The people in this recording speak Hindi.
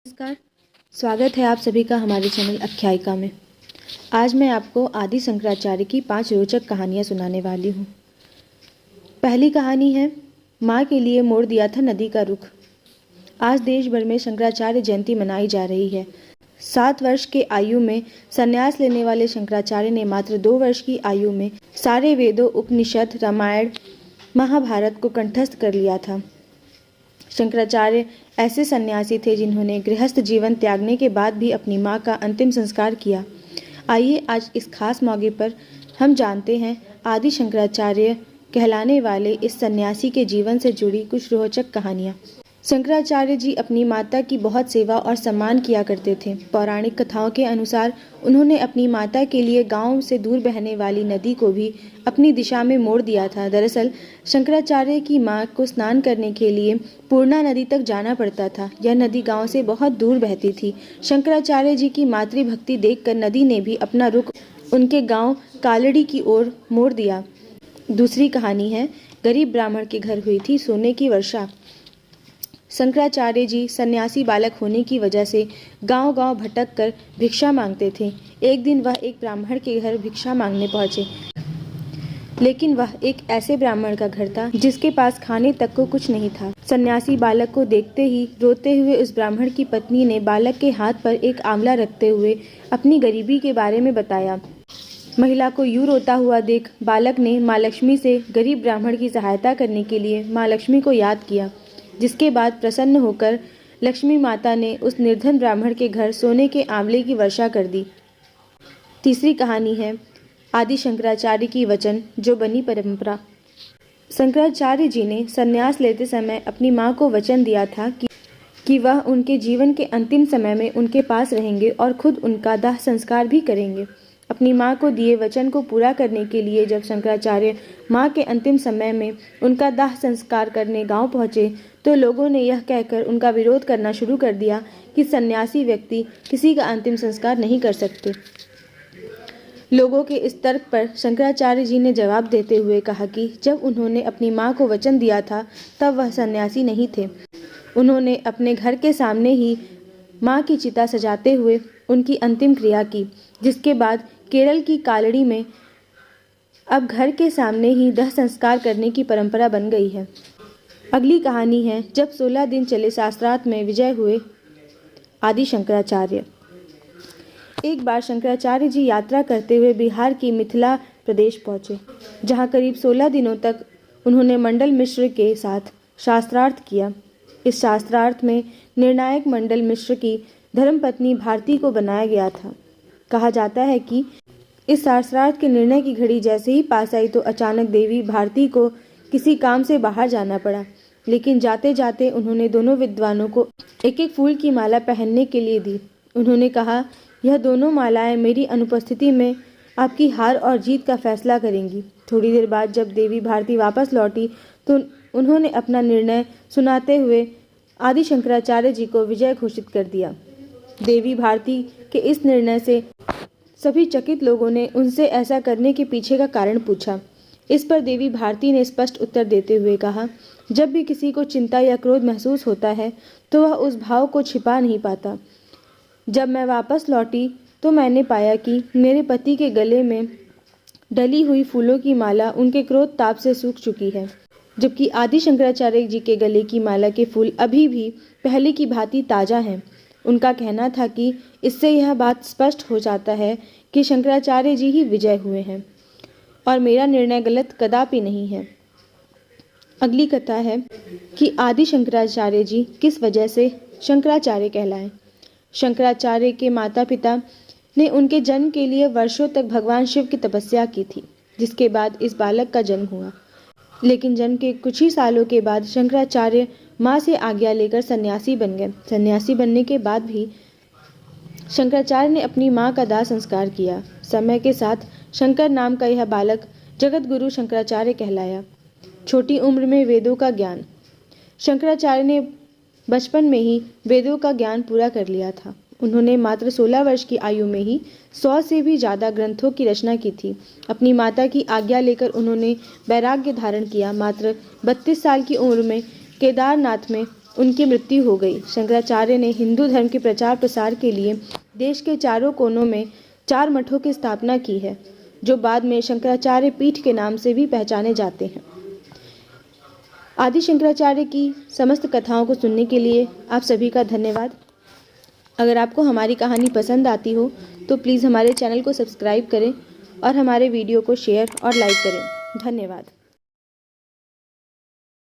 नमस्कार। स्वागत है आप सभी का हमारे चैनल आख्यायिका में। आज मैं आपको आदि शंकराचार्य की 5 रोचक कहानियाँ सुनाने वाली हूँ। पहली कहानी है, माँ के लिए मोड़ दिया था नदी का रुख। आज देश भर में शंकराचार्य जयंती मनाई जा रही है। 7 वर्ष के आयु में संन्यास लेने वाले शंकराचार्य ने मात्र 2 वर्ष की आयु में सारे वेदों, उपनिषद, रामायण, महाभारत को कंठस्थ कर लिया था। शंकराचार्य ऐसे सन्यासी थे जिन्होंने गृहस्थ जीवन त्यागने के बाद भी अपनी मां का अंतिम संस्कार किया। आइए आज इस खास मौके पर हम जानते हैं आदि शंकराचार्य कहलाने वाले इस सन्यासी के जीवन से जुड़ी कुछ रोचक कहानियाँ। शंकराचार्य जी अपनी माता की बहुत सेवा और सम्मान किया करते थे। पौराणिक कथाओं के अनुसार उन्होंने अपनी माता के लिए गांव से दूर बहने वाली नदी को भी अपनी दिशा में मोड़ दिया था। दरअसल शंकराचार्य की मां को स्नान करने के लिए पूर्णा नदी तक जाना पड़ता था। यह नदी गांव से बहुत दूर बहती थी। शंकराचार्य जी की मातृभक्ति देखकर नदी ने भी अपना रुख उनके गाँव कालड़ी की ओर मोड़ दिया। दूसरी कहानी है, गरीब ब्राह्मण के घर हुई थी सोने की वर्षा। शंकराचार्य जी सन्यासी बालक होने की वजह से गांव-गांव भटक कर भिक्षा मांगते थे। एक दिन वह एक ब्राह्मण के घर भिक्षा मांगने पहुंचे, लेकिन वह एक ऐसे ब्राह्मण का घर था जिसके पास खाने तक को कुछ नहीं था। सन्यासी बालक को देखते ही रोते हुए उस ब्राह्मण की पत्नी ने बालक के हाथ पर एक आंवला रखते हुए अपनी गरीबी के बारे में बताया। महिला को यूं रोता हुआ देख बालक ने माँ लक्ष्मी से गरीब ब्राह्मण की सहायता करने के लिए माँ लक्ष्मी को याद किया, जिसके बाद प्रसन्न होकर लक्ष्मी माता ने उस निर्धन ब्राह्मण के घर सोने के आंवले की वर्षा कर दी। तीसरी कहानी है, आदि शंकराचार्य की वचन जो बनी परंपरा। शंकराचार्य जी ने संन्यास लेते समय अपनी मां को वचन दिया था कि वह उनके जीवन के अंतिम समय में उनके पास रहेंगे और खुद उनका दाह संस्कार भी करेंगे। अपनी मां को दिए वचन को पूरा करने के लिए जब शंकराचार्य मां के अंतिम समय में उनका दाह संस्कार करने गांव पहुंचे तो लोगों ने यह कहकर उनका विरोध करना शुरू कर दिया कि सन्यासी व्यक्ति किसी का अंतिम संस्कार नहीं कर सकते। लोगों के इस तर्क पर शंकराचार्य जी ने जवाब देते हुए कहा कि जब उन्होंने अपनी मां को वचन दिया था तब वह सन्यासी नहीं थे। उन्होंने अपने घर के सामने ही मां की चिता सजाते हुए उनकी अंतिम क्रिया की, जिसके बाद केरल की कालड़ी में अब घर के सामने ही दाह संस्कार करने की परंपरा बन गई है। अगली कहानी है, जब 16 दिन चले शास्त्रार्थ में विजय हुए आदि शंकराचार्य। एक बार शंकराचार्य जी यात्रा करते हुए बिहार की मिथिला प्रदेश पहुंचे, जहां करीब 16 दिनों तक उन्होंने मंडल मिश्र के साथ शास्त्रार्थ किया। इस शास्त्रार्थ में निर्णायक मंडल मिश्र की धर्मपत्नी भारती को बनाया गया था। कहा जाता है कि इस शास्त्रार्थ के निर्णय की घड़ी जैसे ही पास आई तो अचानक देवी भारती को किसी काम से बाहर जाना पड़ा, लेकिन जाते जाते उन्होंने दोनों विद्वानों को एक एक फूल की माला पहनने के लिए दी। उन्होंने कहा, यह दोनों मालाएं मेरी अनुपस्थिति में आपकी हार और जीत का फैसला करेंगी। थोड़ी देर बाद जब देवी भारती वापस लौटी तो उन्होंने अपना निर्णय सुनाते हुए आदि शंकराचार्य जी को विजय घोषित कर दिया। देवी भारती के इस निर्णय से सभी चकित लोगों ने उनसे ऐसा करने के पीछे का कारण पूछा। इस पर देवी भारती ने स्पष्ट उत्तर देते हुए कहा, जब भी किसी को चिंता या क्रोध महसूस होता है तो वह उस भाव को छिपा नहीं पाता। जब मैं वापस लौटी तो मैंने पाया कि मेरे पति के गले में डली हुई फूलों की माला उनके क्रोध ताप से सूख चुकी है, जबकि आदि शंकराचार्य जी के गले की माला के फूल अभी भी पहले की भांति ताज़ा हैं। उनका कहना था कि इससे यह बात स्पष्ट हो जाता है कि शंकराचार्य जी ही विजय हुए हैं और मेरा निर्णय गलत कदापि नहीं है। अगली कथा है कि आदि शंकराचार्य जी किस वजह से शंकराचार्य कहलाए। शंकराचार्य के माता पिता ने उनके जन्म के लिए वर्षों तक भगवान शिव की तपस्या की थी, जिसके बाद इस बालक का जन्म हुआ। लेकिन जन्म के कुछ ही सालों के बाद शंकराचार्य माँ से आज्ञा लेकर सन्यासी बन गए। सन्यासी बनने के बाद भी शंकराचार्य ने अपनी माँ का दाह संस्कार किया। समय के साथ शंकर नाम का यह बालक जगत गुरु शंकराचार्य कहलाया। छोटी उम्र में वेदों का ज्ञान। शंकराचार्य ने बचपन में ही वेदों का ज्ञान पूरा कर लिया था। उन्होंने मात्र 16 वर्ष की आयु में ही 100 से भी ज़्यादा ग्रंथों की रचना की थी। अपनी माता की आज्ञा लेकर उन्होंने वैराग्य धारण किया। मात्र 32 साल की उम्र में केदारनाथ में उनकी मृत्यु हो गई। शंकराचार्य ने हिंदू धर्म के प्रचार प्रसार के लिए देश के चारों कोनों में 4 मठों की स्थापना की है, जो बाद में शंकराचार्य पीठ के नाम से भी पहचाने जाते हैं। आदि शंकराचार्य की समस्त कथाओं को सुनने के लिए आप सभी का धन्यवाद। अगर आपको हमारी कहानी पसंद आती हो तो प्लीज़ हमारे चैनल को सब्सक्राइब करें और हमारे वीडियो को शेयर और लाइक करें। धन्यवाद।